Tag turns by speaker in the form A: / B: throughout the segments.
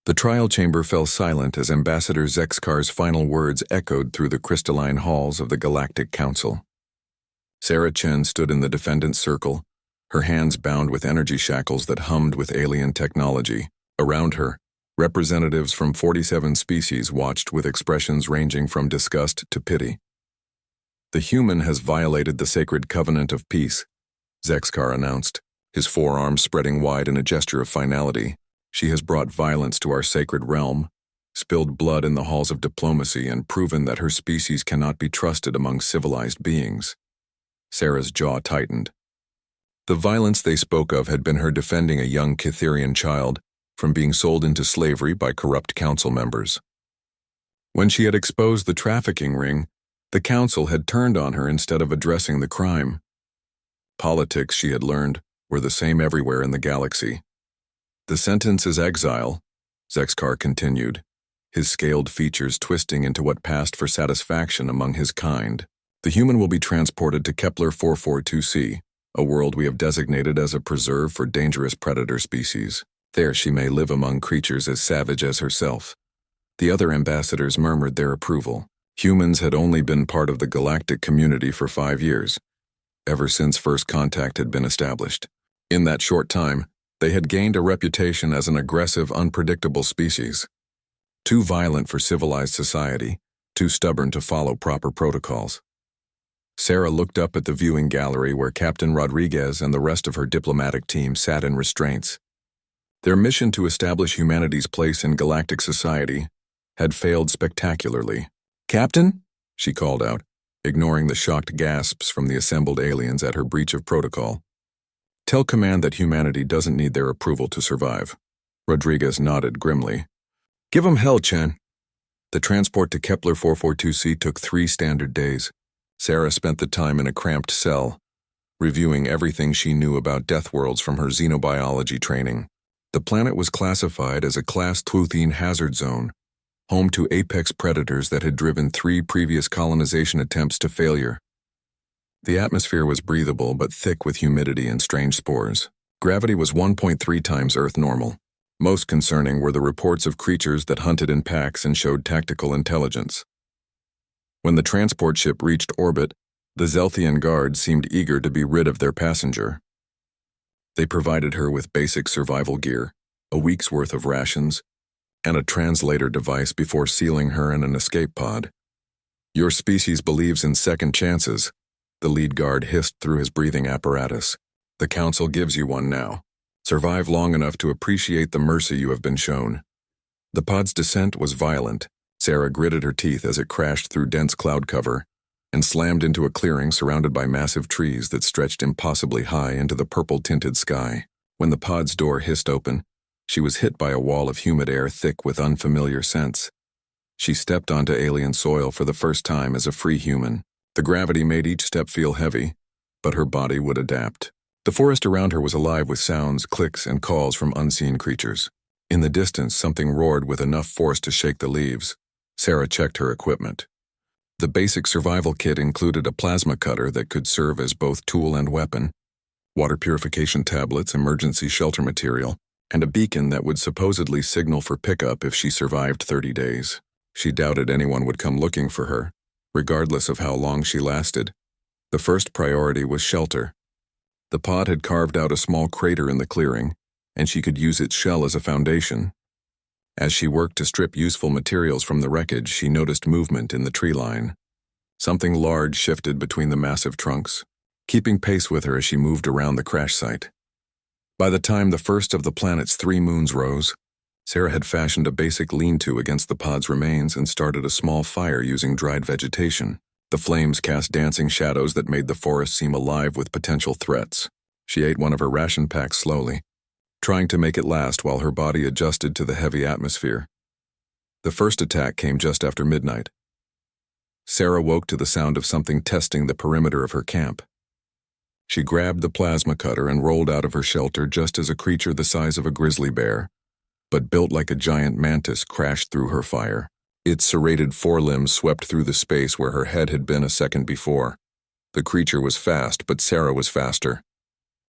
A: The trial chamber fell silent as Ambassador Zexkar's final words echoed through the crystalline halls of the Galactic Council. Sarah Chen stood in the defendant's circle, her hands bound with energy shackles that hummed with alien technology. Around her, representatives from 47 species watched with expressions ranging from disgust to pity. "The human has violated the sacred covenant of peace," Zexkar announced, his forearms spreading wide in a gesture of finality. "She has brought violence to our sacred realm, spilled blood in the halls of diplomacy, and proven that her species cannot be trusted among civilized beings." Sarah's jaw tightened. The violence they spoke of had been her defending a young Kitherian child from being sold into slavery by corrupt council members. When she had exposed the trafficking ring, the council had turned on her instead of addressing the crime. Politics, she had learned, were the same everywhere in the galaxy. "The sentence is exile," Zexkar continued, his scaled features twisting into what passed for satisfaction among his kind. "The human will be transported to Kepler 442c, a world we have designated as a preserve for dangerous predator species. There she may live among creatures as savage as herself." The other ambassadors murmured their approval. Humans had only been part of the galactic community for 5 years, ever since first contact had been established. In that short time, they had gained a reputation as an aggressive, unpredictable species. Too violent for civilized society, too stubborn to follow proper protocols. Sarah looked up at the viewing gallery where Captain Rodriguez and the rest of her diplomatic team sat in restraints. Their mission to establish humanity's place in galactic society had failed spectacularly. "Captain?" she called out, ignoring the shocked gasps from the assembled aliens at her breach of protocol. "Tell command that humanity doesn't need their approval to survive." Rodriguez nodded grimly. "Give 'em hell, Chen." The transport to Kepler 442c took 3 standard days. Sarah spent the time in a cramped cell, reviewing everything she knew about Deathworlds from her xenobiology training. The planet was classified as a Class 2 hazard zone, home to apex predators that had driven 3 previous colonization attempts to failure. The atmosphere was breathable but thick with humidity and strange spores. Gravity was 1.3 times Earth normal. Most concerning were the reports of creatures that hunted in packs and showed tactical intelligence. When the transport ship reached orbit, the Zelthian guard seemed eager to be rid of their passenger. They provided her with basic survival gear, a week's worth of rations, and a translator device before sealing her in an escape pod. "Your species believes in second chances," the lead guard hissed through his breathing apparatus. "The Council gives you one now. Survive long enough to appreciate the mercy you have been shown." The pod's descent was violent. Sarah gritted her teeth as it crashed through dense cloud cover and slammed into a clearing surrounded by massive trees that stretched impossibly high into the purple-tinted sky. When the pod's door hissed open, she was hit by a wall of humid air thick with unfamiliar scents. She stepped onto alien soil for the first time as a free human. The gravity made each step feel heavy, but her body would adapt. The forest around her was alive with sounds, clicks, and calls from unseen creatures. In the distance, something roared with enough force to shake the leaves. Sarah checked her equipment. The basic survival kit included a plasma cutter that could serve as both tool and weapon, water purification tablets, emergency shelter material, and a beacon that would supposedly signal for pickup if she survived 30 days. She doubted anyone would come looking for her, regardless of how long she lasted. The first priority was shelter. The pod had carved out a small crater in the clearing, and she could use its shell as a foundation. As she worked to strip useful materials from the wreckage, she noticed movement in the tree line. Something large shifted between the massive trunks, keeping pace with her as she moved around the crash site. By the time the first of the planet's 3 moons rose, Sarah had fashioned a basic lean-to against the pod's remains and started a small fire using dried vegetation. The flames cast dancing shadows that made the forest seem alive with potential threats. She ate one of her ration packs slowly, trying to make it last while her body adjusted to the heavy atmosphere. The first attack came just after midnight. Sarah woke to the sound of something testing the perimeter of her camp. She grabbed the plasma cutter and rolled out of her shelter just as a creature the size of a grizzly bear, but built like a giant mantis, crashed through her fire. Its serrated forelimbs swept through the space where her head had been a second before. The creature was fast, but Sarah was faster.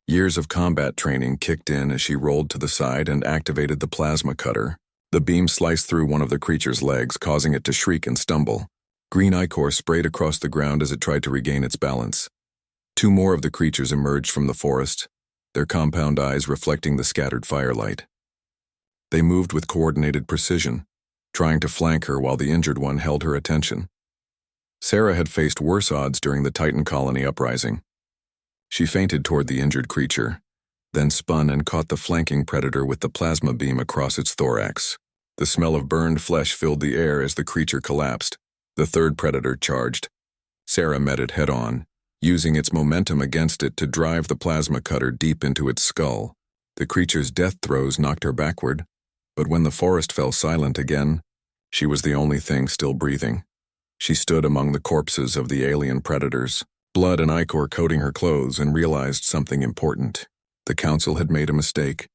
A: Years of combat training kicked in as she rolled to the side and activated the plasma cutter, The beam sliced through one of the creature's legs, causing it to shriek and stumble. Green ichor sprayed across the ground as it tried to regain its balance. Two more of the creatures emerged from the forest, their compound eyes reflecting the scattered firelight. They moved with coordinated precision, trying to flank her while the injured one held her attention. Sarah had faced worse odds during the Titan colony uprising. She feinted toward the injured creature, then spun and caught the flanking predator with the plasma beam across its thorax. The smell of burned flesh filled the air as the creature collapsed. The third predator charged. Sarah met it head-on, using its momentum against it to drive the plasma cutter deep into its skull. The creature's death throes knocked her backward, but when the forest fell silent again, she was the only thing still breathing. She stood among the corpses of the alien predators, blood and ichor coating her clothes, and realized something important. The council had made a mistake.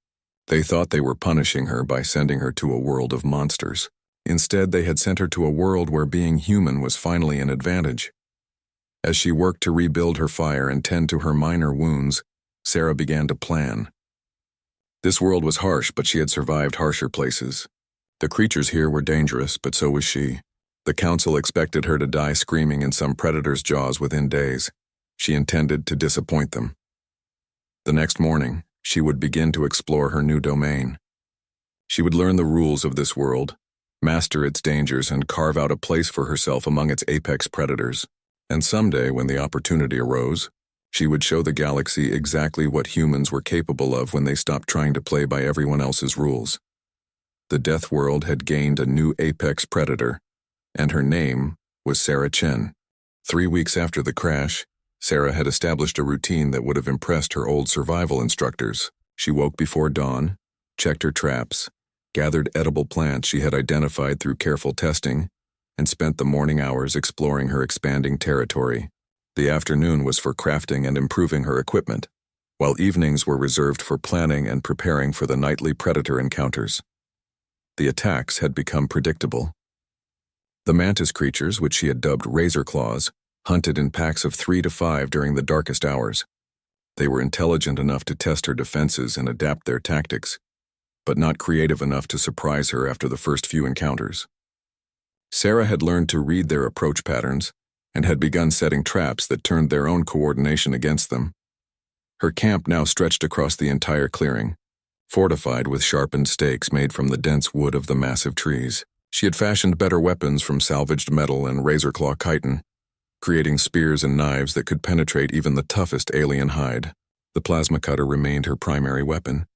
A: They thought they were punishing her by sending her to a world of monsters. Instead, they had sent her to a world where being human was finally an advantage. As she worked to rebuild her fire and tend to her minor wounds, Sarah began to plan. This world was harsh, but she had survived harsher places. The creatures here were dangerous, but so was she. The council expected her to die screaming in some predator's jaws within days. She intended to disappoint them. The next morning, she would begin to explore her new domain. She would learn the rules of this world, master its dangers, and carve out a place for herself among its apex predators. And someday, when the opportunity arose, she would show the galaxy exactly what humans were capable of when they stopped trying to play by everyone else's rules. The Deathworld had gained a new apex predator, and her name was Sarah Chen. 3 weeks after the crash, Sarah had established a routine that would have impressed her old survival instructors. She woke before dawn, checked her traps, gathered edible plants she had identified through careful testing, and spent the morning hours exploring her expanding territory. The afternoon was for crafting and improving her equipment, while evenings were reserved for planning and preparing for the nightly predator encounters. The attacks had become predictable. The mantis creatures, which she had dubbed razor claws, hunted in packs of 3 to 5 during the darkest hours. They were intelligent enough to test her defenses and adapt their tactics, but not creative enough to surprise her after the first few encounters. Sarah had learned to read their approach patterns and had begun setting traps that turned their own coordination against them. Her camp now stretched across the entire clearing, fortified with sharpened stakes made from the dense wood of the massive trees. She had fashioned better weapons from salvaged metal and razor-claw chitin, creating spears and knives that could penetrate even the toughest alien hide. The plasma cutter remained her primary weapon,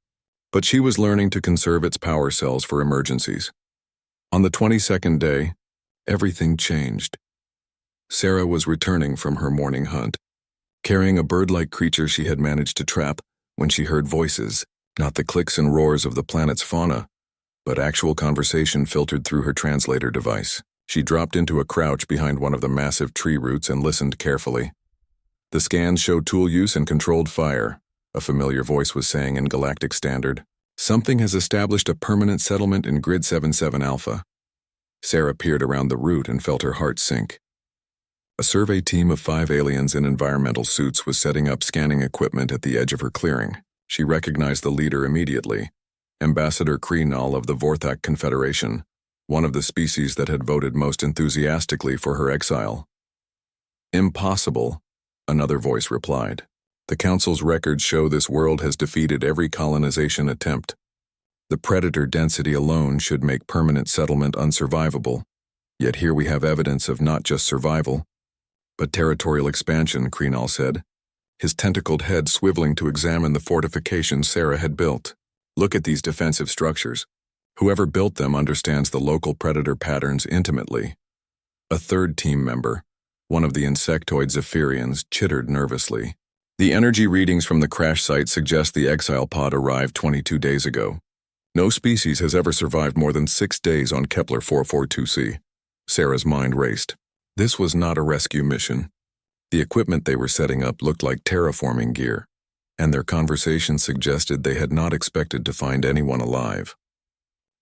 A: but she was learning to conserve its power cells for emergencies. On the 22nd day, everything changed. Sarah was returning from her morning hunt, carrying a bird-like creature she had managed to trap, when she heard voices, not the clicks and roars of the planet's fauna, but actual conversation filtered through her translator device. She dropped into a crouch behind one of the massive tree roots and listened carefully. The scans showed tool use and controlled fire, a familiar voice was saying in Galactic Standard. Something has established a permanent settlement in Grid 77 Alpha. Sarah peered around the root and felt her heart sink. A survey team of 5 aliens in environmental suits was setting up scanning equipment at the edge of her clearing. She recognized the leader immediately, Ambassador Kreenal of the Vorthak Confederation, one of the species that had voted most enthusiastically for her exile. Impossible, another voice replied. The Council's records show this world has defeated every colonization attempt. The predator density alone should make permanent settlement unsurvivable, yet here we have evidence of not just survival, but territorial expansion, Kreenal said, his tentacled head swiveling to examine the fortifications Sarah had built. Look at these defensive structures. Whoever built them understands the local predator patterns intimately. A third team member, one of the insectoid Zephyrians, chittered nervously. The energy readings from the crash site suggest the exile pod arrived 22 days ago. No species has ever survived more than 6 days on Kepler 442c. Sarah's mind raced. This was not a rescue mission. The equipment they were setting up looked like terraforming gear, and their conversation suggested they had not expected to find anyone alive.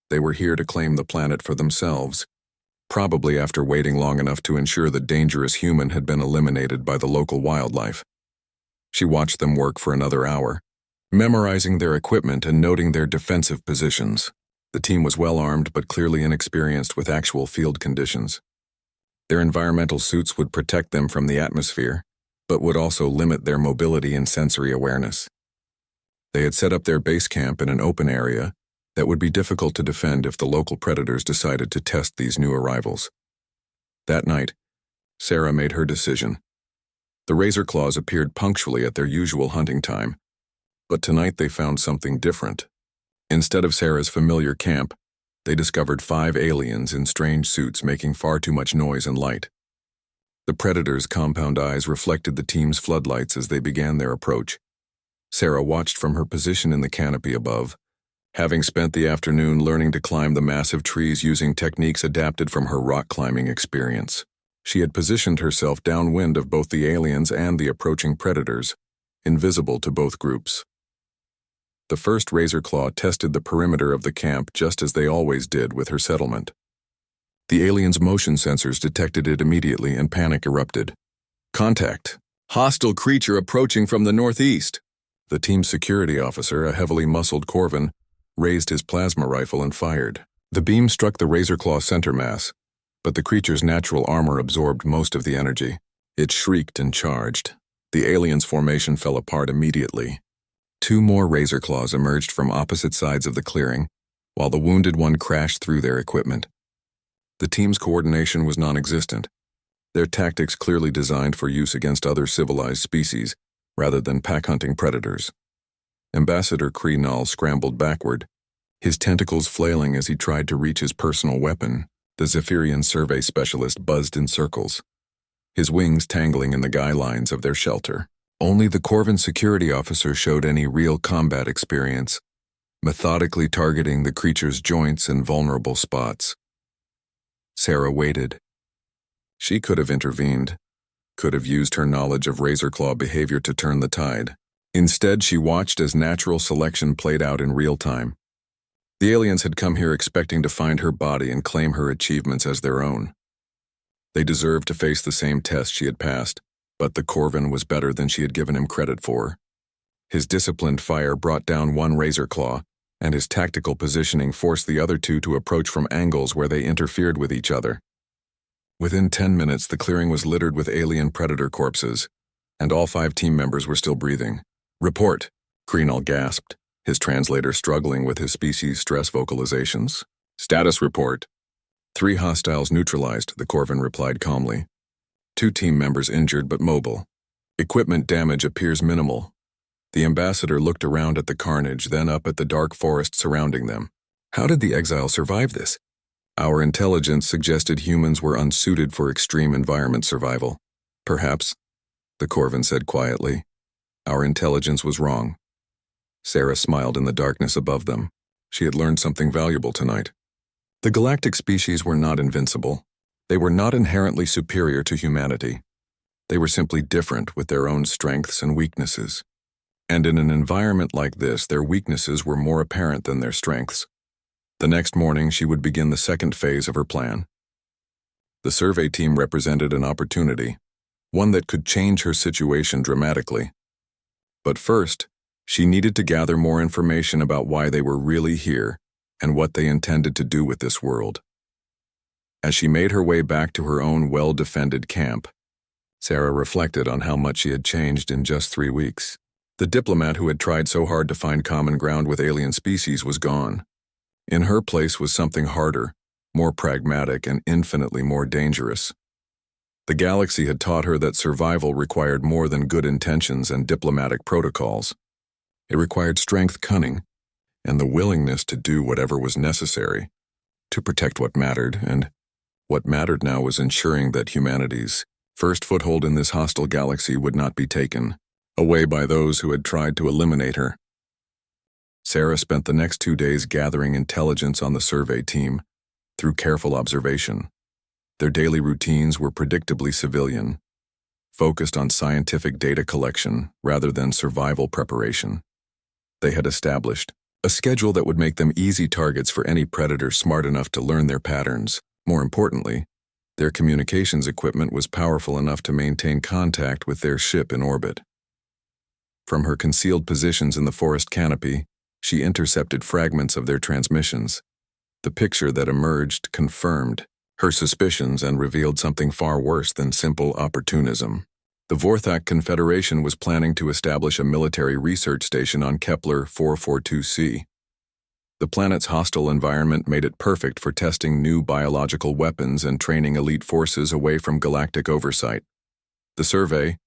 A: They were here to claim the planet for themselves, probably after waiting long enough to ensure the dangerous human had been eliminated by the local wildlife. She watched them work for another hour, memorizing their equipment and noting their defensive positions. The team was well-armed but clearly inexperienced with actual field conditions. Their environmental suits would protect them from the atmosphere, but would also limit their mobility and sensory awareness. They had set up their base camp in an open area that would be difficult to defend if the local predators decided to test these new arrivals. That night, Sarah made her decision. The razor claws appeared punctually at their usual hunting time, but tonight they found something different. Instead of Sarah's familiar camp, they discovered 5 aliens in strange suits making far too much noise and light. The predators' compound eyes reflected the team's floodlights as they began their approach. Sarah watched from her position in the canopy above, having spent the afternoon learning to climb the massive trees using techniques adapted from her rock climbing experience. She had positioned herself downwind of both the aliens and the approaching predators, invisible to both groups. The first razor claw tested the perimeter of the camp just as they always did with her settlement. The aliens' motion sensors detected it immediately and panic erupted. "Contact! Hostile creature approaching from the northeast!" The team's security officer, a heavily muscled Corvin, raised his plasma rifle and fired. The beam struck the razor claw center mass, but the creature's natural armor absorbed most of the energy. It shrieked and charged. The alien's formation fell apart immediately. 2 more razor claws emerged from opposite sides of the clearing, while the wounded one crashed through their equipment. The team's coordination was non-existent, their tactics clearly designed for use against other civilized species, rather than pack-hunting predators. Ambassador Kree Null scrambled backward, his tentacles flailing as he tried to reach his personal weapon. The Zephyrian survey specialist buzzed in circles, his wings tangling in the guy lines of their shelter. Only the Corvin security officer showed any real combat experience, methodically targeting the creature's joints and vulnerable spots. Sarah waited. She could have intervened, could have used her knowledge of razor claw behavior to turn the tide. Instead, she watched as natural selection played out in real time. The aliens had come here expecting to find her body and claim her achievements as their own. They deserved to face the same test she had passed, but the Corvin was better than she had given him credit for. His disciplined fire brought down 1 razor claw, and his tactical positioning forced the other 2 to approach from angles where they interfered with each other. Within 10 minutes, the clearing was littered with alien predator corpses, and all 5 team members were still breathing. "Report," Kreenal gasped, his translator struggling with his species' stress vocalizations. "Status report." 3 hostiles neutralized, the Corvin replied calmly. 2 team members injured but mobile. Equipment damage appears minimal. The ambassador looked around at the carnage, then up at the dark forest surrounding them. How did the exile survive this? Our intelligence suggested humans were unsuited for extreme environment survival. Perhaps, the Corvin said quietly. Our intelligence was wrong. Sarah smiled in the darkness above them. She had learned something valuable tonight. The galactic species were not invincible. They were not inherently superior to humanity. They were simply different with their own strengths and weaknesses. And in an environment like this, their weaknesses were more apparent than their strengths. The next morning, she would begin the second phase of her plan. The survey team represented an opportunity, one that could change her situation dramatically. But first, she needed to gather more information about why they were really here and what they intended to do with this world. As she made her way back to her own well-defended camp, Sarah reflected on how much she had changed in just 3 weeks. The diplomat who had tried so hard to find common ground with alien species was gone. In her place was something harder, more pragmatic, and infinitely more dangerous. The galaxy had taught her that survival required more than good intentions and diplomatic protocols. It required strength, cunning, and the willingness to do whatever was necessary to protect what mattered, and what mattered now was ensuring that humanity's first foothold in this hostile galaxy would not be taken away by those who had tried to eliminate her. Sarah spent the next 2 days gathering intelligence on the survey team through careful observation. Their daily routines were predictably civilian, focused on scientific data collection rather than survival preparation. They had established a schedule that would make them easy targets for any predator smart enough to learn their patterns. More importantly, their communications equipment was powerful enough to maintain contact with their ship in orbit. From her concealed positions in the forest canopy, she intercepted fragments of their transmissions, The picture that emerged confirmed her suspicions and revealed something far worse than simple opportunism. The Vorthak Confederation was planning to establish a military research station on Kepler 442c. The planet's hostile environment made it perfect for testing new biological weapons and training elite forces away from galactic oversight. The survey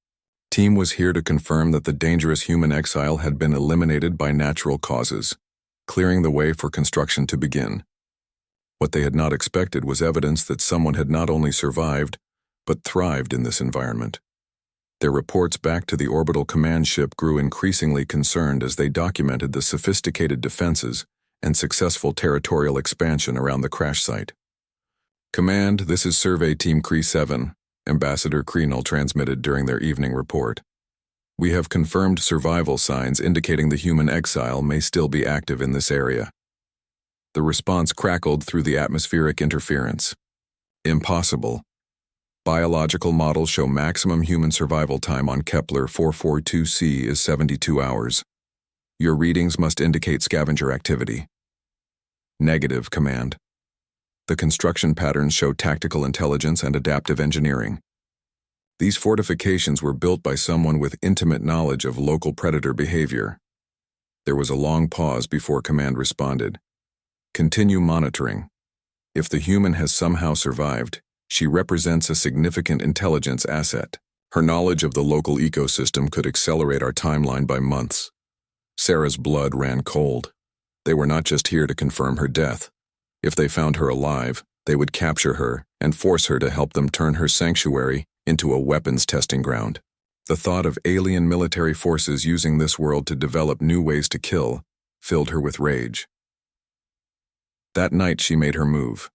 A: team was here to confirm that the dangerous human exile had been eliminated by natural causes, clearing the way for construction to begin. What they had not expected was evidence that someone had not only survived, but thrived in this environment. Their reports back to the orbital command ship grew increasingly concerned as they documented the sophisticated defenses and successful territorial expansion around the crash site. "Command, this is Survey Team Cree 7, Ambassador Kreenel transmitted during their evening report. "We have confirmed survival signs indicating the human exile may still be active in this area." The response crackled through the atmospheric interference. "Impossible. Biological models show maximum human survival time on Kepler 442c is 72 hours. Your readings must indicate scavenger activity." "Negative, Command. The construction patterns show tactical intelligence and adaptive engineering. These fortifications were built by someone with intimate knowledge of local predator behavior." There was a long pause before Command responded. "Continue monitoring. If the human has somehow survived, she represents a significant intelligence asset. Her knowledge of the local ecosystem could accelerate our timeline by months." Sarah's blood ran cold. They were not just here to confirm her death. If they found her alive, they would capture her and force her to help them turn her sanctuary into a weapons testing ground. The thought of alien military forces using this world to develop new ways to kill filled her with rage. That night she made her move.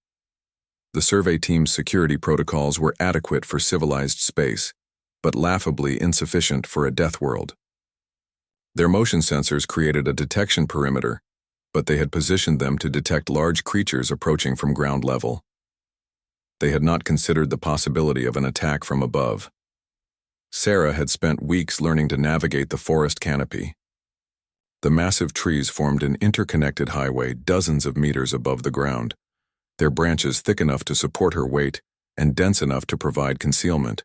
A: The survey team's security protocols were adequate for civilized space, but laughably insufficient for a death world. Their motion sensors created a detection perimeter, but they had positioned them to detect large creatures approaching from ground level. They had not considered the possibility of an attack from above. Sarah had spent weeks learning to navigate the forest canopy. The massive trees formed an interconnected highway dozens of meters above the ground, their branches thick enough to support her weight and dense enough to provide concealment.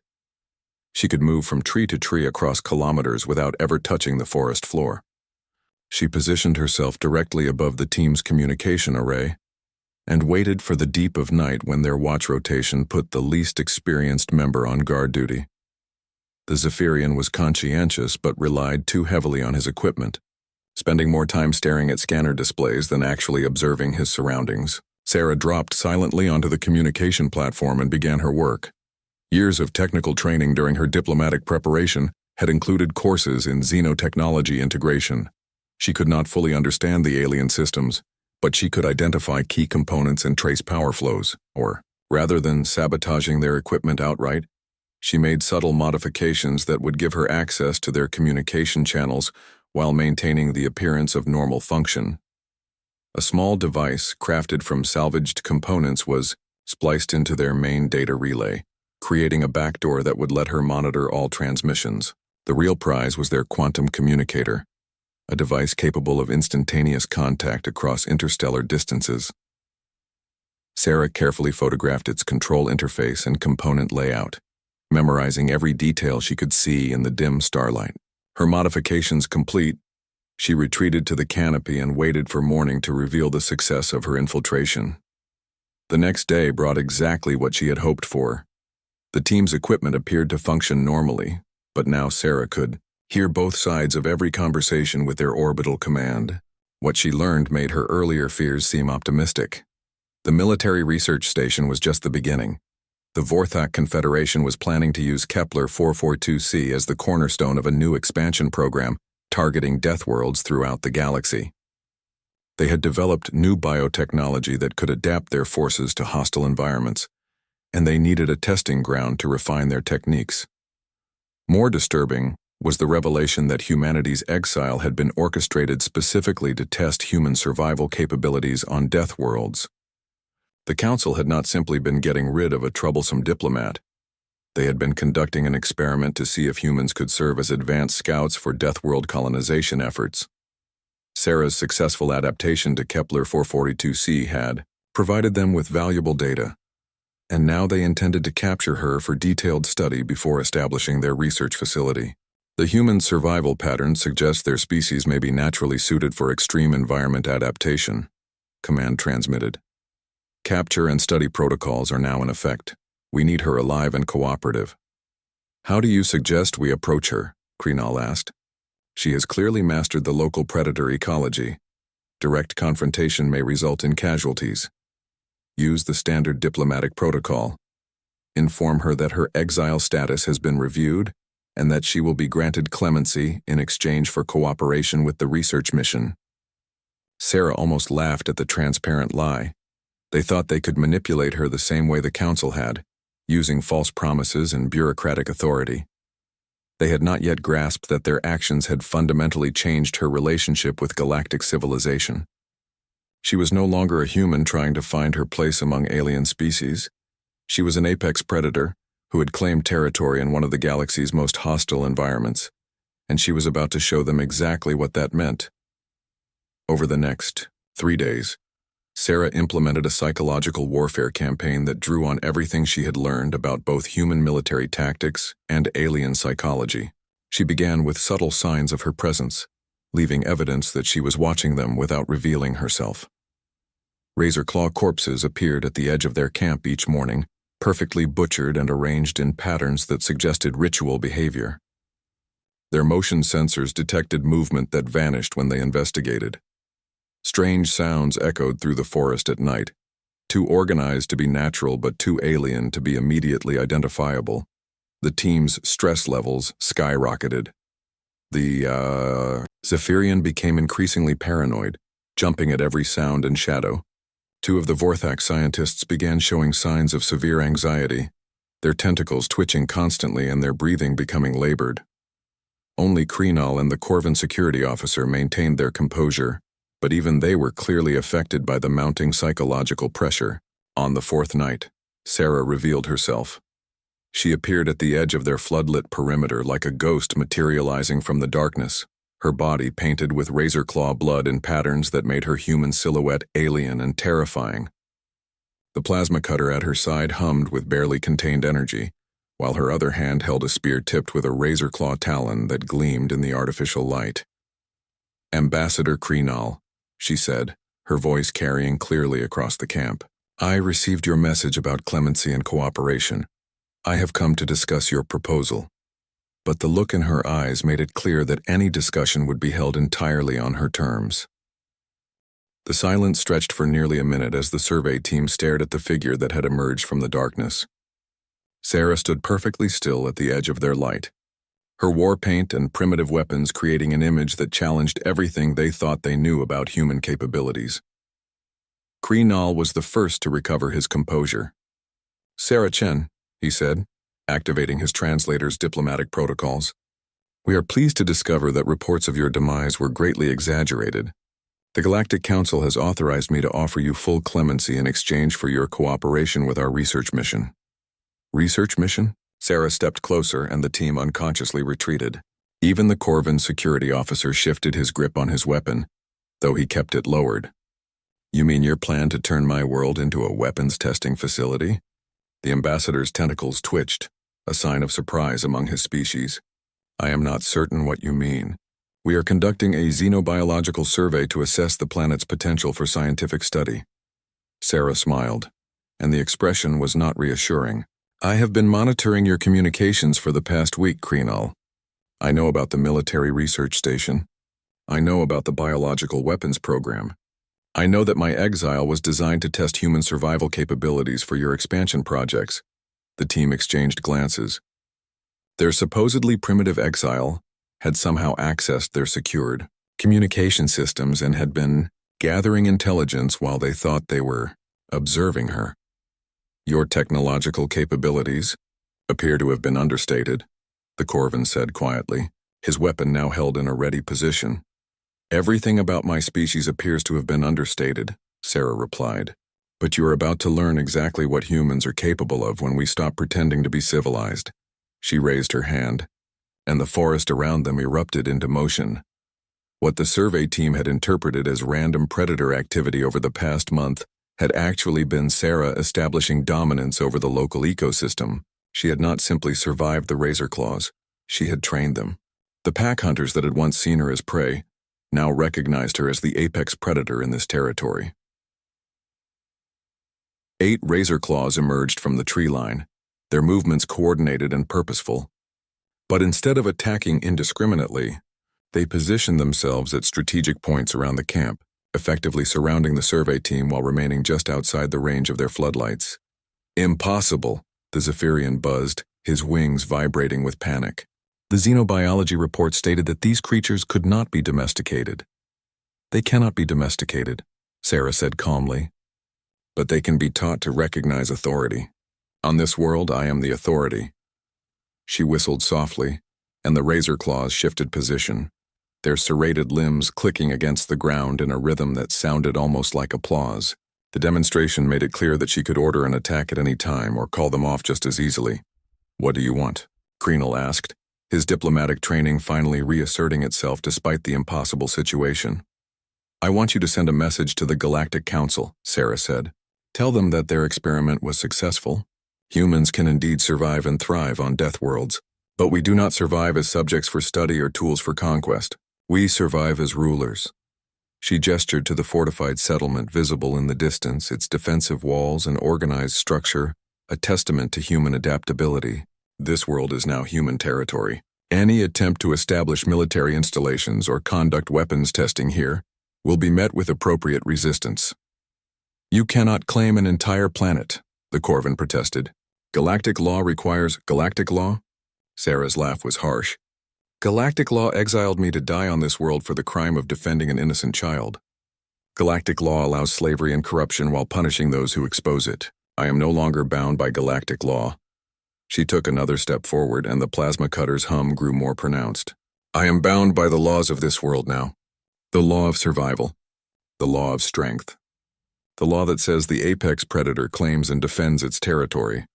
A: She could move from tree to tree across kilometers without ever touching the forest floor. She positioned herself directly above the team's communication array and waited for the deep of night when their watch rotation put the least experienced member on guard duty. The Zephyrian was conscientious but relied too heavily on his equipment, spending more time staring at scanner displays than actually observing his surroundings. Sarah dropped silently onto the communication platform and began her work. Years of technical training during her diplomatic preparation had included courses in xenotechnology integration. She could not fully understand the alien systems, but she could identify key components and trace power flows, or, rather than sabotaging their equipment outright, she made subtle modifications that would give her access to their communication channels while maintaining the appearance of normal function. A small device crafted from salvaged components was spliced into their main data relay, creating a backdoor that would let her monitor all transmissions. The real prize was their quantum communicator, a device capable of instantaneous contact across interstellar distances. Sarah carefully photographed its control interface and component layout, memorizing every detail she could see in the dim starlight. Her modifications complete, she retreated to the canopy and waited for morning to reveal the success of her infiltration. The next day brought exactly what she had hoped for. The team's equipment appeared to function normally, but now Sarah could hear both sides of every conversation with their orbital command. What she learned made her earlier fears seem optimistic. The military research station was just the beginning. The Vorthak Confederation was planning to use Kepler 442c as the cornerstone of a new expansion program targeting death worlds throughout the galaxy. They had developed new biotechnology that could adapt their forces to hostile environments, and they needed a testing ground to refine their techniques. More disturbing was the revelation that humanity's exile had been orchestrated specifically to test human survival capabilities on death worlds. The Council had not simply been getting rid of a troublesome diplomat. They had been conducting an experiment to see if humans could serve as advanced scouts for death world colonization efforts. Sarah's successful adaptation to Kepler 442c had, provided them with valuable data, and now they intended to capture her for detailed study before establishing their research facility. The human survival patterns suggest their species may be naturally suited for extreme environment adaptation, command transmitted. Capture and study protocols are now in effect. We need her alive and cooperative. How do you suggest we approach her? Krenal asked. She has clearly mastered the local predator ecology. Direct confrontation may result in casualties. Use the standard diplomatic protocol. Inform her that her exile status has been reviewed and that she will be granted clemency in exchange for cooperation with the research mission. Sarah almost laughed at the transparent lie. They thought they could manipulate her the same way the council had, using false promises and bureaucratic authority. They had not yet grasped that their actions had fundamentally changed her relationship with galactic civilization. She was no longer a human trying to find her place among alien species. She was an apex predator who had claimed territory in one of the galaxy's most hostile environments, and she was about to show them exactly what that meant. Over the next 3 days, Sarah implemented a psychological warfare campaign that drew on everything she had learned about both human military tactics and alien psychology. She began with subtle signs of her presence, leaving evidence that she was watching them without revealing herself. Razor-claw corpses appeared at the edge of their camp each morning, perfectly butchered and arranged in patterns that suggested ritual behavior. Their motion sensors detected movement that vanished when they investigated. Strange sounds echoed through the forest at night, too organized to be natural but too alien to be immediately identifiable. The team's stress levels skyrocketed. The Zephyrian became increasingly paranoid, jumping at every sound and shadow. 2 of the Vorthak scientists began showing signs of severe anxiety, their tentacles twitching constantly and their breathing becoming labored. Only Krenal and the Corvin security officer maintained their composure, but even they were clearly affected by the mounting psychological pressure. On the 4th night, Sarah revealed herself. She appeared at the edge of their floodlit perimeter like a ghost materializing from the darkness, her body painted with razor-claw blood in patterns that made her human silhouette alien and terrifying. The plasma cutter at her side hummed with barely contained energy, while her other hand held a spear tipped with a razor-claw talon that gleamed in the artificial light. "Ambassador Krenal," she said, her voice carrying clearly across the camp. "I received your message about clemency and cooperation. I have come to discuss your proposal." But the look in her eyes made it clear that any discussion would be held entirely on her terms. The silence stretched for nearly a minute as the survey team stared at the figure that had emerged from the darkness. Sarah stood perfectly still at the edge of their light, her war paint and primitive weapons creating an image that challenged everything they thought they knew about human capabilities. Krenal was the first to recover his composure. "Sarah Chen," he said, activating his translator's diplomatic protocols. "We are pleased to discover that reports of your demise were greatly exaggerated. The Galactic Council has authorized me to offer you full clemency in exchange for your cooperation with our research mission." "Research mission?" Sarah stepped closer and the team unconsciously retreated. Even the Corvin security officer shifted his grip on his weapon, though he kept it lowered. "You mean your plan to turn my world into a weapons testing facility?" The ambassador's tentacles twitched, a sign of surprise among his species. "I am not certain what you mean. We are conducting a xenobiological survey to assess the planet's potential for scientific study." Sarah smiled, and the expression was not reassuring. "I have been monitoring your communications for the past week, Krenal. I know about the military research station. I know about the biological weapons program. I know that my exile was designed to test human survival capabilities for your expansion projects." The team exchanged glances. Their supposedly primitive exile had somehow accessed their secured communication systems and had been gathering intelligence while they thought they were observing her. "Your technological capabilities appear to have been understated," the Corvin said quietly, his weapon now held in a ready position. "Everything about my species appears to have been understated," Sarah replied. "But you are about to learn exactly what humans are capable of when we stop pretending to be civilized." She raised her hand, and the forest around them erupted into motion. What the survey team had interpreted as random predator activity over the past month had actually been Sarah establishing dominance over the local ecosystem. She had not simply survived the razor claws, she had trained them. The pack hunters that had once seen her as prey now recognized her as the apex predator in this territory. 8 razor claws emerged from the tree line, their movements coordinated and purposeful. But instead of attacking indiscriminately, they positioned themselves at strategic points around the camp, effectively surrounding the survey team while remaining just outside the range of their floodlights. Impossible, the Zephyrian buzzed, his wings vibrating with panic. The xenobiology report stated that these creatures could not be domesticated. They cannot be domesticated, Sarah said calmly. But they can be taught to recognize authority. On this world, I am the authority. She whistled softly, and the razor claws shifted position, their serrated limbs clicking against the ground in a rhythm that sounded almost like applause. The demonstration made it clear that she could order an attack at any time or call them off just as easily. What do you want? Kreenel asked, his diplomatic training finally reasserting itself despite the impossible situation. I want you to send a message to the Galactic Council, Sarah said. Tell them that their experiment was successful. Humans can indeed survive and thrive on Deathworlds, but we do not survive as subjects for study or tools for conquest. We survive as rulers. She gestured to the fortified settlement visible in the distance, its defensive walls and organized structure, a testament to human adaptability. This world is now human territory. Any attempt to establish military installations or conduct weapons testing here will be met with appropriate resistance. You cannot claim an entire planet, the Corvin protested. Galactic law requires galactic law? Sarah's laugh was harsh. Galactic law exiled me to die on this world for the crime of defending an innocent child. Galactic law allows slavery and corruption while punishing those who expose it. I am no longer bound by galactic law. She took another step forward, and the plasma cutter's hum grew more pronounced. I am bound by the laws of this world now. The law of survival. The law of strength. The law that says the apex predator claims and defends its territory.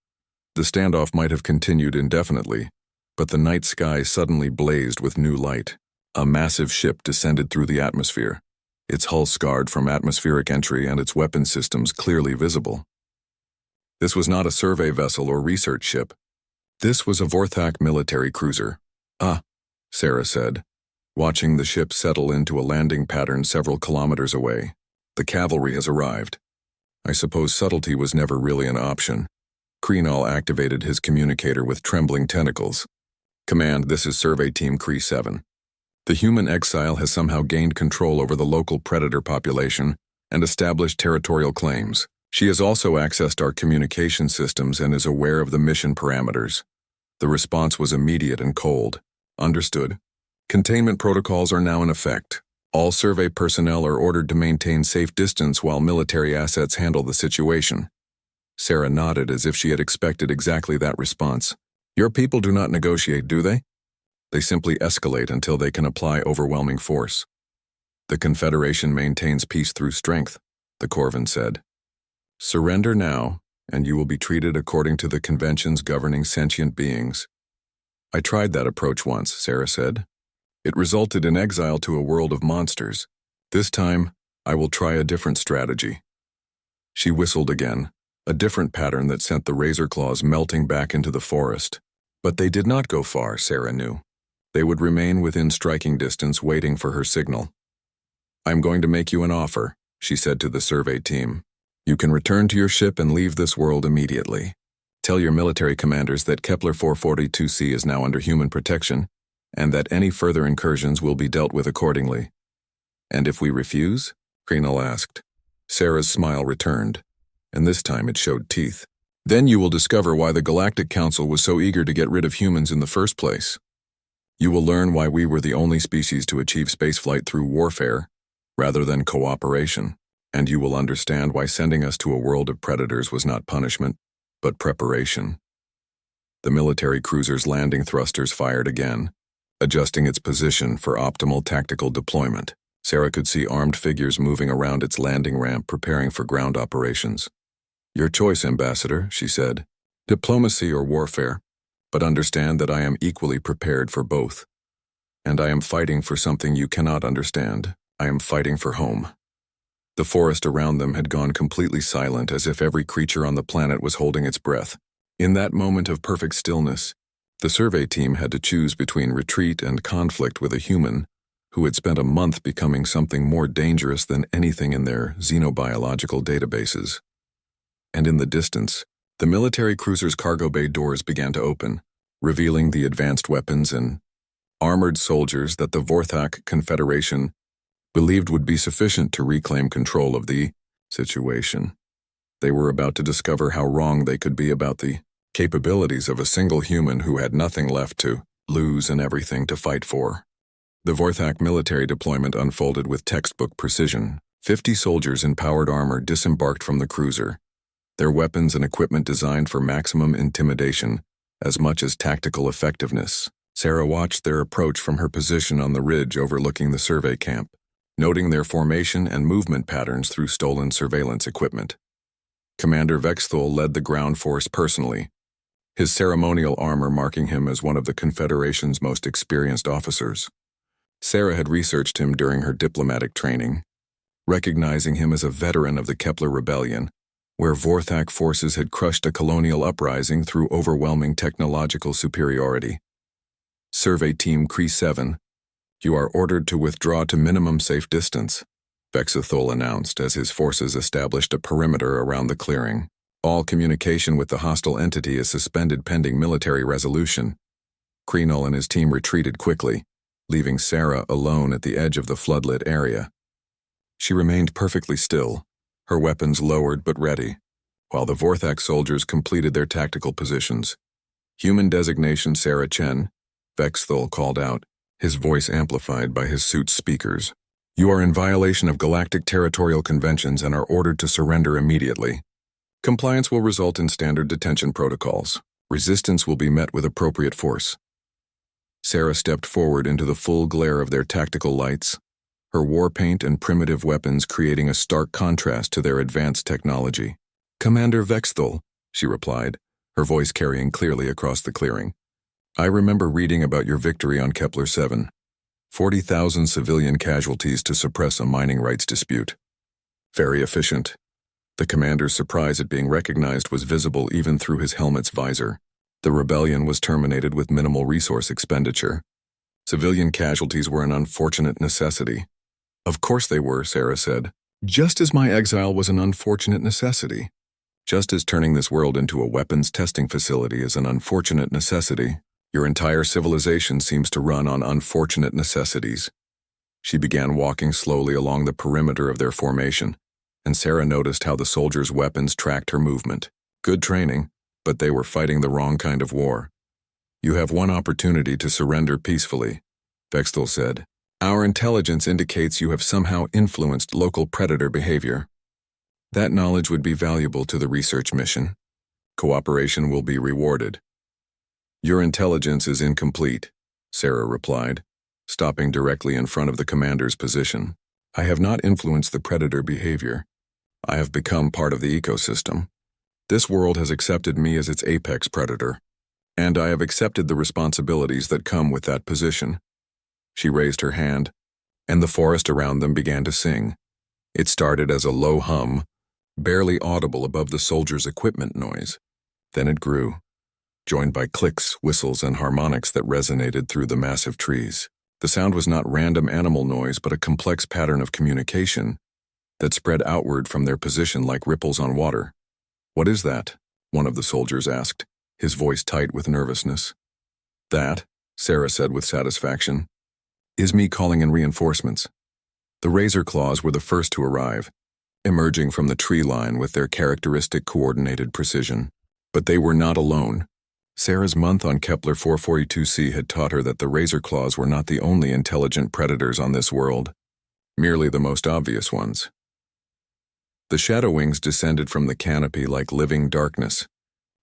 A: The standoff might have continued indefinitely, but the night sky suddenly blazed with new light. A massive ship descended through the atmosphere, its hull scarred from atmospheric entry and its weapon systems clearly visible. This was not a survey vessel or research ship. This was a Vorthak military cruiser. Ah, Sarah said, watching the ship settle into a landing pattern several kilometers away. The cavalry has arrived. I suppose subtlety was never really an option. Kreenel activated his communicator with trembling tentacles. Command, this is Survey Team Kree 7. The human exile has somehow gained control over the local predator population and established territorial claims. She has also accessed our communication systems and is aware of the mission parameters. The response was immediate and cold. Understood. Containment protocols are now in effect. All survey personnel are ordered to maintain safe distance while military assets handle the situation. Sarah nodded as if she had expected exactly that response. Your people do not negotiate, do they? They simply escalate until they can apply overwhelming force. The Confederation maintains peace through strength, the Corvin said. Surrender now, and you will be treated according to the conventions governing sentient beings. I tried that approach once, Sarah said. It resulted in exile to a world of monsters. This time, I will try a different strategy. She whistled again, a different pattern that sent the razor claws melting back into the forest. But they did not go far, Sarah knew. They would remain within striking distance waiting for her signal. I'm going to make you an offer, she said to the survey team. You can return to your ship and leave this world immediately. Tell your military commanders that Kepler 442c is now under human protection, and that any further incursions will be dealt with accordingly. And if we refuse? Kreenel asked. Sarah's smile returned, and this time it showed teeth. Then you will discover why the Galactic Council was so eager to get rid of humans in the first place. You will learn why we were the only species to achieve spaceflight through warfare, rather than cooperation, and you will understand why sending us to a world of predators was not punishment, but preparation. The military cruiser's landing thrusters fired again, adjusting its position for optimal tactical deployment. Sarah could see armed figures moving around its landing ramp preparing for ground operations. Your choice, Ambassador, she said. Diplomacy or warfare, but understand that I am equally prepared for both. And I am fighting for something you cannot understand. I am fighting for home. The forest around them had gone completely silent, as if every creature on the planet was holding its breath. In that moment of perfect stillness, the survey team had to choose between retreat and conflict with a human who had spent a month becoming something more dangerous than anything in their xenobiological databases. And in the distance, the military cruiser's cargo bay doors began to open, revealing the advanced weapons and armored soldiers that the Vorthak Confederation believed would be sufficient to reclaim control of the situation. They were about to discover how wrong they could be about the capabilities of a single human who had nothing left to lose and everything to fight for. The Vorthak military deployment unfolded with textbook precision. 50 soldiers in powered armor disembarked from the cruiser, their weapons and equipment designed for maximum intimidation as much as tactical effectiveness. Sarah watched their approach from her position on the ridge overlooking the survey camp, noting their formation and movement patterns through stolen surveillance equipment. Commander Vexthul led the ground force personally, his ceremonial armor marking him as one of the Confederation's most experienced officers. Sarah had researched him during her diplomatic training, recognizing him as a veteran of the Kepler Rebellion, where Vorthak forces had crushed a colonial uprising through overwhelming technological superiority. Survey Team Cree 7, you are ordered to withdraw to minimum safe distance, Vexthul announced as his forces established a perimeter around the clearing. All communication with the hostile entity is suspended pending military resolution. Kreenul and his team retreated quickly, leaving Sarah alone at the edge of the floodlit area. She remained perfectly still, her weapons lowered but ready, while the Vorthak soldiers completed their tactical positions. Human designation Sarah Chen, Vexthul called out, his voice amplified by his suit's speakers. You are in violation of galactic territorial conventions and are ordered to surrender immediately. Compliance will result in standard detention protocols. Resistance will be met with appropriate force. Sarah stepped forward into the full glare of their tactical lights, her war paint and primitive weapons creating a stark contrast to their advanced technology. Commander Vexthul, she replied, her voice carrying clearly across the clearing. I remember reading about your victory on Kepler 7. 40,000 civilian casualties to suppress a mining rights dispute. Very efficient. The commander's surprise at being recognized was visible even through his helmet's visor. The rebellion was terminated with minimal resource expenditure. Civilian casualties were an unfortunate necessity. Of course they were, Sarah said. Just as my exile was an unfortunate necessity. Just as turning this world into a weapons testing facility is an unfortunate necessity, your entire civilization seems to run on unfortunate necessities. She began walking slowly along the perimeter of their formation, and Sarah noticed how the soldiers' weapons tracked her movement. Good training, but they were fighting the wrong kind of war. You have one opportunity to surrender peacefully, Vexthul said. Our intelligence indicates you have somehow influenced local predator behavior. That knowledge would be valuable to the research mission. Cooperation will be rewarded. Your intelligence is incomplete, Sarah replied, stopping directly in front of the commander's position. I have not influenced the predator behavior. I have become part of the ecosystem. This world has accepted me as its apex predator, and I have accepted the responsibilities that come with that position. She raised her hand, and the forest around them began to sing. It started as a low hum, barely audible above the soldiers' equipment noise. Then it grew, joined by clicks, whistles, and harmonics that resonated through the massive trees. The sound was not random animal noise, but a complex pattern of communication that spread outward from their position like ripples on water. What is that? One of the soldiers asked, his voice tight with nervousness. That, Sarah said with satisfaction, is me calling in reinforcements. The razor claws were the first to arrive, emerging from the tree line with their characteristic coordinated precision. But they were not alone. Sarah's month on Kepler 442c had taught her that the razor claws were not the only intelligent predators on this world, merely the most obvious ones. The shadow wings descended from the canopy like living darkness,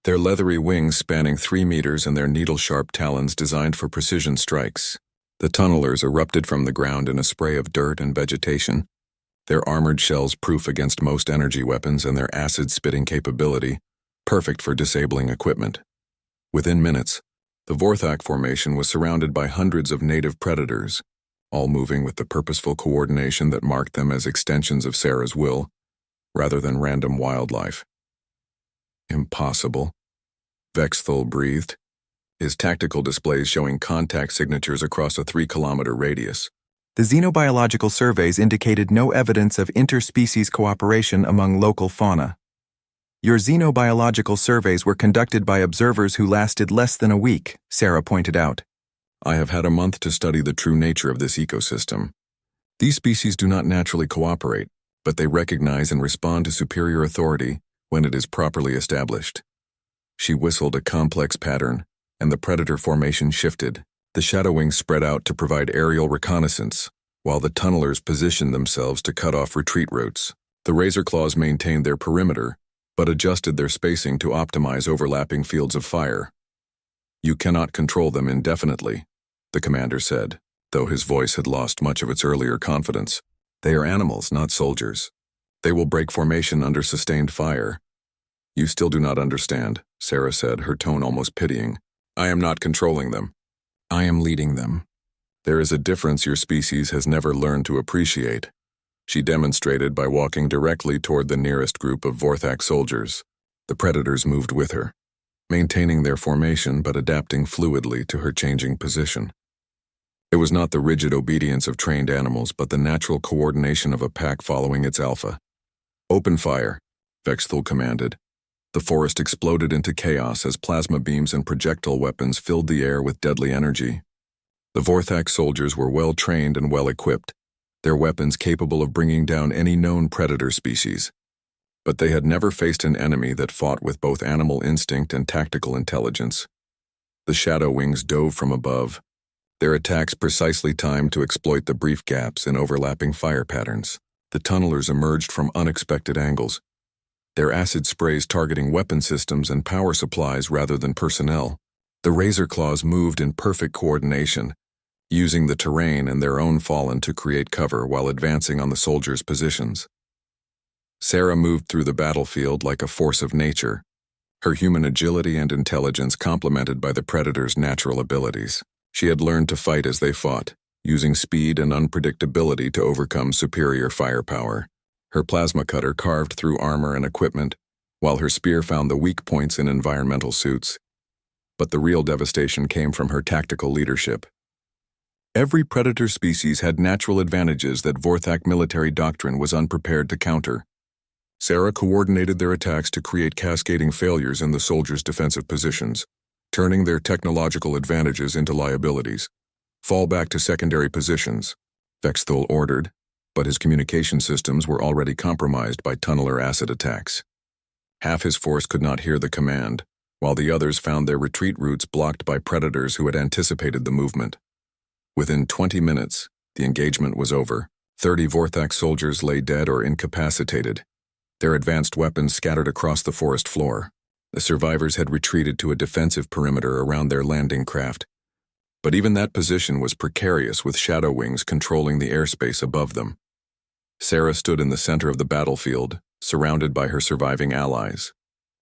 A: their leathery wings spanning 3 meters and their needle-sharp talons designed for precision strikes. The tunnelers erupted from the ground in a spray of dirt and vegetation, their armored shells proof against most energy weapons and their acid-spitting capability perfect for disabling equipment. Within minutes, the Vorthak formation was surrounded by hundreds of native predators, all moving with the purposeful coordination that marked them as extensions of Sarah's will, rather than random wildlife. Impossible, Vexthul breathed, his tactical displays showing contact signatures across a 3-kilometer radius.
B: The xenobiological surveys indicated no evidence of interspecies cooperation among local fauna. Your xenobiological surveys were conducted by observers who lasted less than a week, Sarah pointed out.
A: I have had a month to study the true nature of this ecosystem. These species do not naturally cooperate, but they recognize and respond to superior authority when it is properly established. She whistled a complex pattern, and the predator formation shifted. The shadow wings spread out to provide aerial reconnaissance, while the tunnelers positioned themselves to cut off retreat routes. The razor claws maintained their perimeter, but adjusted their spacing to optimize overlapping fields of fire. You cannot control them indefinitely, the commander said, though his voice had lost much of its earlier confidence. They are animals, not soldiers. They will break formation under sustained fire. You still do not understand, Sarah said, her tone almost pitying. I am not controlling them. I am leading them. There is a difference your species has never learned to appreciate, she demonstrated by walking directly toward the nearest group of Vorthak soldiers. The predators moved with her, maintaining their formation but adapting fluidly to her changing position. It was not the rigid obedience of trained animals, but the natural coordination of a pack following its alpha. Open fire, Vexthul commanded. The forest exploded into chaos as plasma beams and projectile weapons filled the air with deadly energy. The Vorthak soldiers were well trained and well equipped, their weapons capable of bringing down any known predator species. But they had never faced an enemy that fought with both animal instinct and tactical intelligence. The shadow wings dove from above, their attacks precisely timed to exploit the brief gaps in overlapping fire patterns. The tunnelers emerged from unexpected angles, their acid sprays targeting weapon systems and power supplies rather than personnel. The razor claws moved in perfect coordination, using the terrain and their own fallen to create cover while advancing on the soldiers' positions. Sarah moved through the battlefield like a force of nature, her human agility and intelligence complemented by the predator's natural abilities. She had learned to fight as they fought, using speed and unpredictability to overcome superior firepower. Her plasma cutter carved through armor and equipment, while her spear found the weak points in environmental suits. But the real devastation came from her tactical leadership. Every predator species had natural advantages that Vorthak military doctrine was unprepared to counter. Sarah coordinated their attacks to create cascading failures in the soldiers' defensive positions, turning their technological advantages into liabilities. Fall back to secondary positions, Vexthul ordered, but his communication systems were already compromised by tunneler acid attacks. Half his force could not hear the command, while the others found their retreat routes blocked by predators who had anticipated the movement. Within 20 minutes, the engagement was over. 30 Vorthak soldiers lay dead or incapacitated, their advanced weapons scattered across the forest floor. The survivors had retreated to a defensive perimeter around their landing craft, but even that position was precarious with shadow wings controlling the airspace above them. Sarah stood in the center of the battlefield, surrounded by her surviving allies.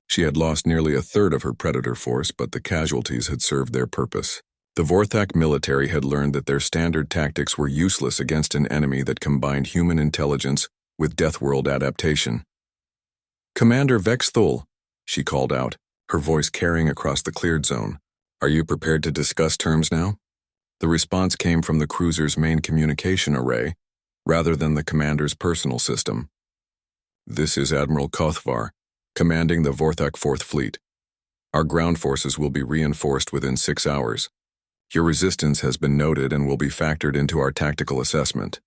A: She had lost nearly a third of her predator force, but the casualties had served their purpose. The Vorthak military had learned that their standard tactics were useless against an enemy that combined human intelligence with Deathworld adaptation. Commander Vexthul, she called out, her voice carrying across the cleared zone. Are you prepared to discuss terms now? The response came from the cruiser's main communication array, rather than the commander's personal system. This is Admiral Kothvar, commanding the Vorthak 4th Fleet. Our ground forces will be reinforced within 6 hours. Your resistance has been noted and will be factored into our tactical assessment.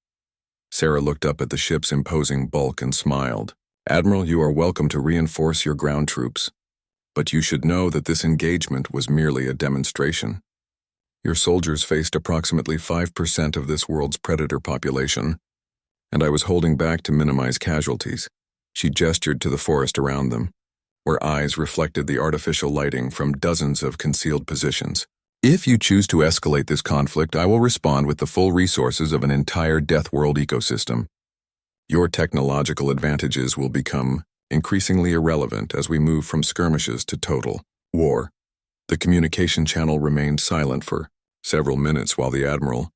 A: Sarah looked up at the ship's imposing bulk and smiled. Admiral, you are welcome to reinforce your ground troops, but you should know that this engagement was merely a demonstration. Your soldiers faced approximately 5% of this world's predator population, and I was holding back to minimize casualties. She gestured to the forest around them, where eyes reflected the artificial lighting from dozens of concealed positions. If you choose to escalate this conflict, I will respond with the full resources of an entire Deathworld ecosystem. Your technological advantages will become increasingly irrelevant as we move from skirmishes to total war. The communication channel remained silent for several minutes while the Admiral,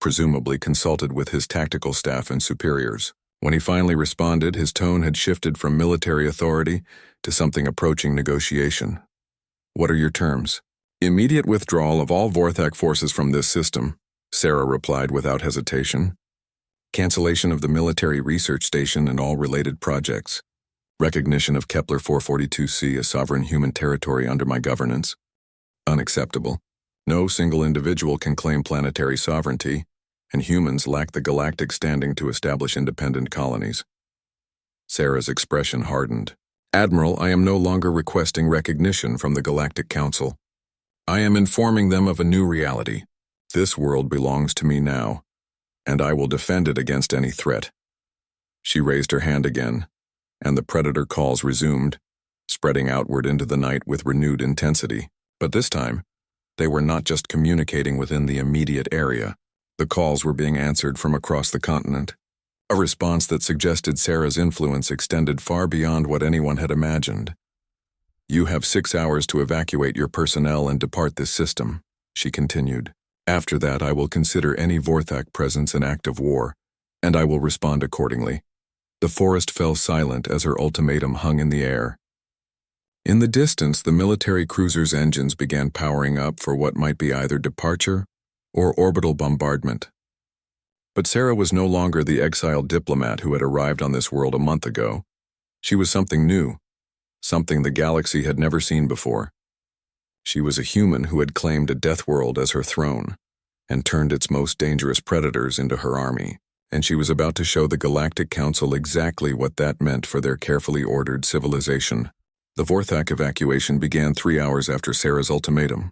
A: presumably consulted with his tactical staff and superiors. When he finally responded, his tone had shifted from military authority to something approaching negotiation. "What are your terms?" "Immediate withdrawal of all Vorthak forces from this system," Sarah replied without hesitation. "Cancellation of the military research station and all related projects. Recognition of Kepler 442c as sovereign human territory under my governance. Unacceptable. No single individual can claim planetary sovereignty, and humans lack the galactic standing to establish independent colonies." Sarah's expression hardened. "Admiral, I am no longer requesting recognition from the Galactic Council. I am informing them of a new reality. This world belongs to me now, and I will defend it against any threat." She raised her hand again, and the predator calls resumed, spreading outward into the night with renewed intensity. But this time, they were not just communicating within the immediate area. The calls were being answered from across the continent, a response that suggested Sarah's influence extended far beyond what anyone had imagined. "You have 6 hours to evacuate your personnel and depart this system," she continued. "After that, I will consider any Vorthak presence an act of war, and I will respond accordingly." The forest fell silent as her ultimatum hung in the air. In the distance, the military cruiser's engines began powering up for what might be either departure or orbital bombardment. But Sarah was no longer the exiled diplomat who had arrived on this world a month ago. She was something new, something the galaxy had never seen before. She was a human who had claimed a Deathworld as her throne and turned its most dangerous predators into her army, and she was about to show the Galactic Council exactly what that meant for their carefully ordered civilization. The Vorthak evacuation began 3 hours after Sarah's ultimatum.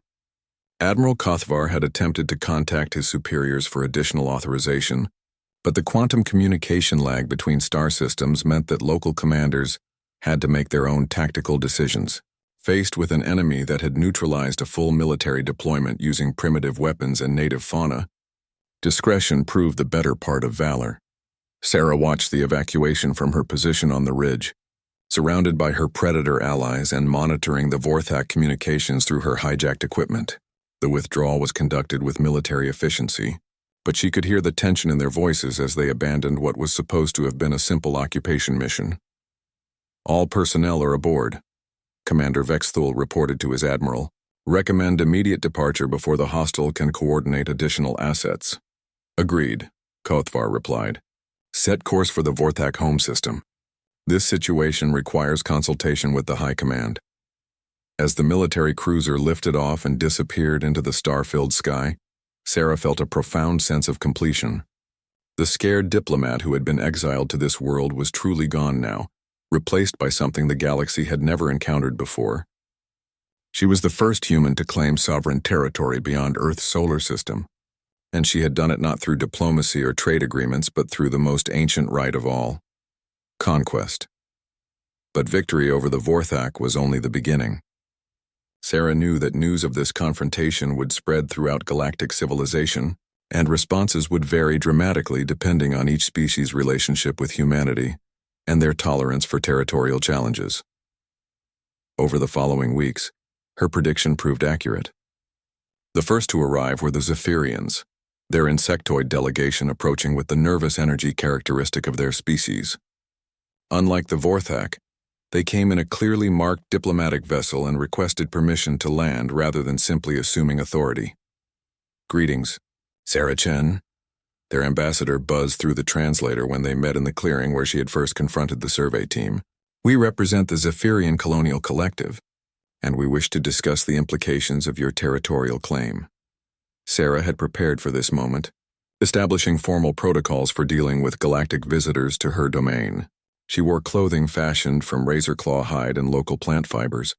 A: Admiral Kothvar had attempted to contact his superiors for additional authorization, but the quantum communication lag between star systems meant that local commanders had to make their own tactical decisions. Faced with an enemy that had neutralized a full military deployment using primitive weapons and native fauna, discretion proved the better part of valor. Sarah watched the evacuation from her position on the ridge, surrounded by her predator allies and monitoring the Vorthak communications through her hijacked equipment. The withdrawal was conducted with military efficiency, but she could hear the tension in their voices as they abandoned what was supposed to have been a simple occupation mission. "All personnel are aboard," Commander Vexthul reported to his admiral. "Recommend immediate departure before the hostile can coordinate additional assets." "Agreed," Kothvar replied. "Set course for the Vorthak home system. This situation requires consultation with the High Command." As the military cruiser lifted off and disappeared into the star-filled sky, Sarah felt a profound sense of completion. The scared diplomat who had been exiled to this world was truly gone now, replaced by something the galaxy had never encountered before. She was the first human to claim sovereign territory beyond Earth's solar system, and she had done it not through diplomacy or trade agreements but through the most ancient right of all: conquest. But victory over the Vorthak was only the beginning. Sarah knew that news of this confrontation would spread throughout galactic civilization, and responses would vary dramatically depending on each species' relationship with humanity and their tolerance for territorial challenges. Over the following weeks, her prediction proved accurate. The first to arrive were the Zephyrians, their insectoid delegation approaching with the nervous energy characteristic of their species. Unlike the Vorthak, they came in a clearly marked diplomatic vessel and requested permission to land rather than simply assuming authority. "Greetings, Sarah Chen." Their ambassador buzzed through the translator when they met in the clearing where she had first confronted the survey team. "We represent the Zephyrian Colonial Collective, and we wish to discuss the implications of your territorial claim." Sarah had prepared for this moment, establishing formal protocols for dealing with galactic visitors to her domain. She wore clothing fashioned from razor claw hide and local plant fibers,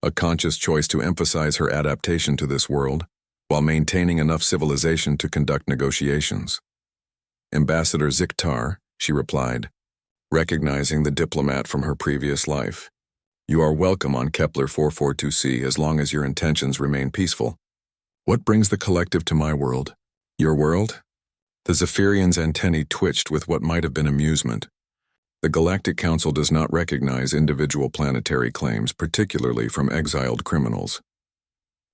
A: a conscious choice to emphasize her adaptation to this world, while maintaining enough civilization to conduct negotiations. "Ambassador Ziktar," she replied, recognizing the diplomat from her previous life. "You are welcome on Kepler 442c as long as your intentions remain peaceful." "What brings the collective to my world?" "Your world?" The Zephyrian's antennae twitched with what might have been amusement. The Galactic Council does not recognize individual planetary claims, particularly from exiled criminals.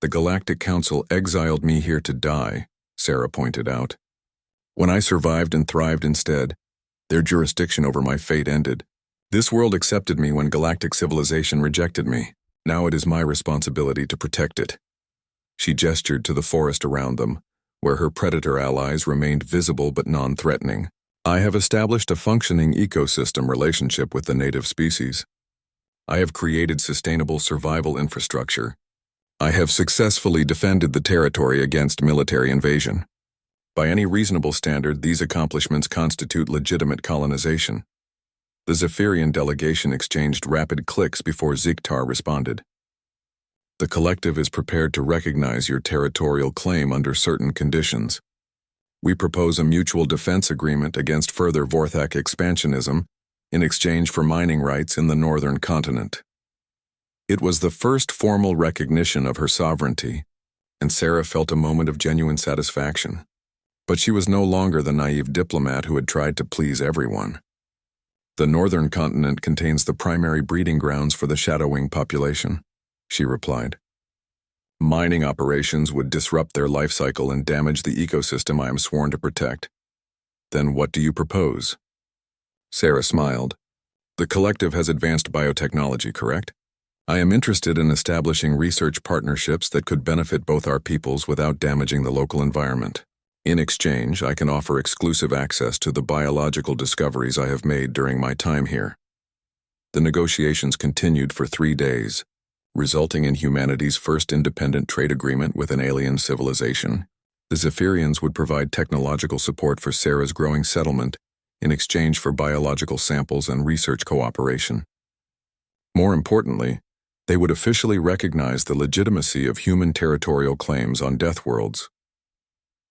A: "The Galactic Council exiled me here to die," Sarah pointed out. When I survived and thrived instead, their jurisdiction over my fate ended. This world accepted me when galactic civilization rejected me. Now it is my responsibility to protect it. She gestured to the forest around them, where her predator allies remained visible but non-threatening. I have established a functioning ecosystem relationship with the native species. I have created sustainable survival infrastructure. I have successfully defended the territory against military invasion. By any reasonable standard, these accomplishments constitute legitimate colonization. The Zephyrian delegation exchanged rapid clicks before Ziktar responded. The collective is prepared to recognize your territorial claim under certain conditions. We propose a mutual defense agreement against further Vorthak expansionism in exchange for mining rights in the northern continent. It was the first formal recognition of her sovereignty, and Sarah felt a moment of genuine satisfaction. But she was no longer the naive diplomat who had tried to please everyone. The northern continent contains the primary breeding grounds for the shadowwing population, she replied. Mining operations would disrupt their life cycle and damage the ecosystem I am sworn to protect. Then what do you propose? Sarah smiled. The collective has advanced biotechnology, correct? I am interested in establishing research partnerships that could benefit both our peoples without damaging the local environment. In exchange, I can offer exclusive access to the biological discoveries I have made during my time here. The negotiations continued for 3 days, resulting in humanity's first independent trade agreement with an alien civilization. The Zephyrians would provide technological support for Sarah's growing settlement in exchange for biological samples and research cooperation. More importantly, they would officially recognize the legitimacy of human territorial claims on Deathworlds.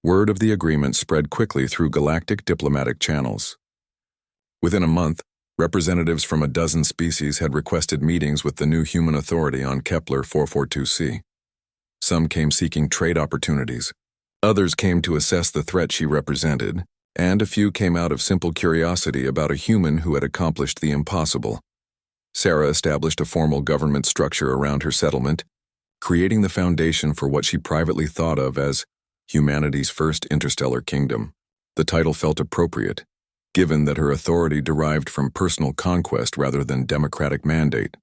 A: Word of the agreement spread quickly through galactic diplomatic channels. Within a month, representatives from a dozen species had requested meetings with the new human authority on Kepler 442c. Some came seeking trade opportunities. Others came to assess the threat she represented, and a few came out of simple curiosity about a human who had accomplished the impossible. Sarah established a formal government structure around her settlement, creating the foundation for what she privately thought of as humanity's first interstellar kingdom. The title felt appropriate, given that her authority derived from personal conquest rather than democratic mandate.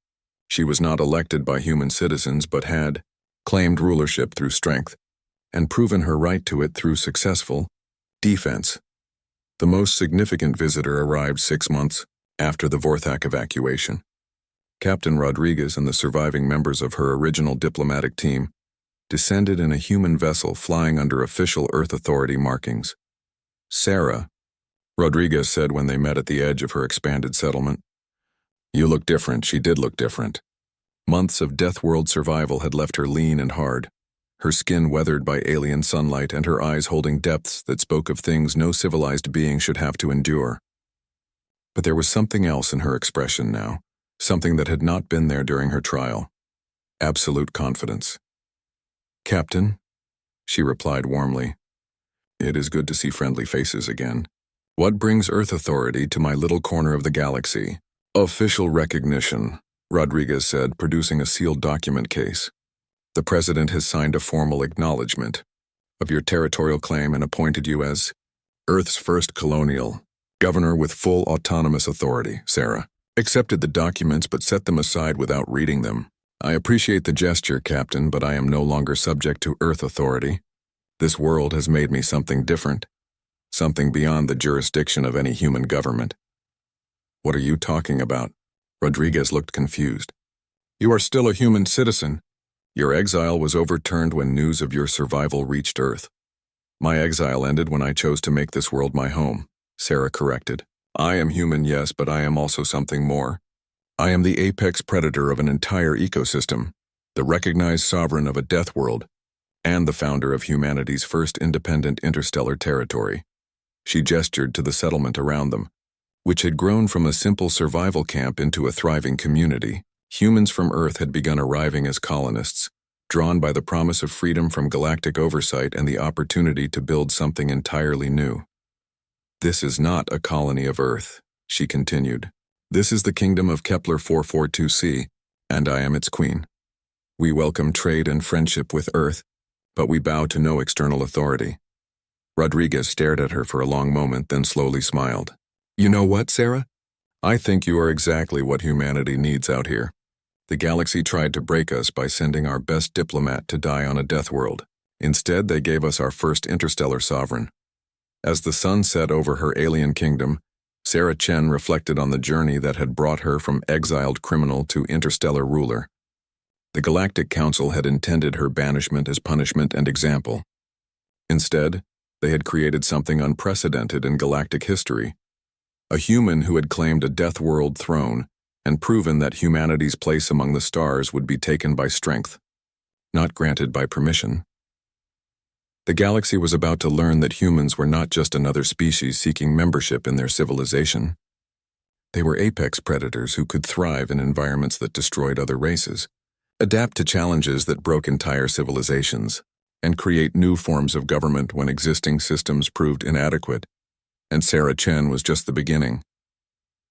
A: She was not elected by human citizens but had claimed rulership through strength and proven her right to it through successful defense. The most significant visitor arrived 6 months after the Vorthak evacuation. Captain Rodriguez and the surviving members of her original diplomatic team descended in a human vessel flying under official Earth Authority markings. Sarah, Rodriguez said when they met at the edge of her expanded settlement. You look different. She did look different. Months of Deathworld survival had left her lean and hard, her skin weathered by alien sunlight and her eyes holding depths that spoke of things no civilized being should have to endure. But there was something else in her expression now, something that had not been there during her trial. Absolute confidence. Captain, she replied warmly. It is good to see friendly faces again. What brings Earth Authority to my little corner of the galaxy? Official recognition, Rodriguez said, producing a sealed document case. The President has signed a formal acknowledgement of your territorial claim and appointed you as Earth's first colonial governor with full autonomous authority. Sarah accepted the documents but set them aside without reading them. I appreciate the gesture, Captain, but I am no longer subject to Earth Authority. This world has made me something different, something beyond the jurisdiction of any human government. What are you talking about? Rodriguez looked confused. You are still a human citizen. Your exile was overturned when news of your survival reached Earth. My exile ended when I chose to make this world my home, Sarah corrected. I am human, yes, but I am also something more. I am the apex predator of an entire ecosystem, the recognized sovereign of a death world, and the founder of humanity's first independent interstellar territory. She gestured to the settlement around them, which had grown from a simple survival camp into a thriving community. Humans from Earth had begun arriving as colonists, drawn by the promise of freedom from galactic oversight and the opportunity to build something entirely new. This is not a colony of Earth, she continued. This is the kingdom of Kepler 442c, and I am its queen. We welcome trade and friendship with Earth, but we bow to no external authority. Rodriguez stared at her for a long moment, then slowly smiled. You know what, Sarah? I think you are exactly what humanity needs out here. The galaxy tried to break us by sending our best diplomat to die on a death world. Instead, they gave us our first interstellar sovereign. As the sun set over her alien kingdom, Sarah Chen reflected on the journey that had brought her from exiled criminal to interstellar ruler. The Galactic Council had intended her banishment as punishment and example. Instead, they had created something unprecedented in galactic history. A human who had claimed a death world throne and proven that humanity's place among the stars would be taken by strength, not granted by permission. The galaxy was about to learn that humans were not just another species seeking membership in their civilization. They were apex predators who could thrive in environments that destroyed other races, adapt to challenges that broke entire civilizations, and create new forms of government when existing systems proved inadequate. And Sarah Chen was just the beginning.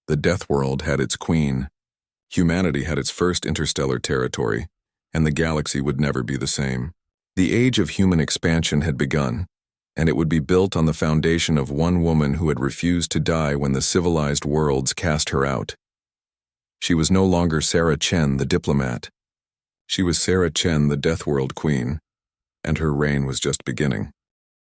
A: The Death World had its queen, humanity had its first interstellar territory, and the galaxy would never be the same. The age of human expansion had begun, and it would be built on the foundation of one woman who had refused to die when the civilized worlds cast her out. She was no longer Sarah Chen, the diplomat. She was Sarah Chen, the Death World Queen, and her reign was just beginning.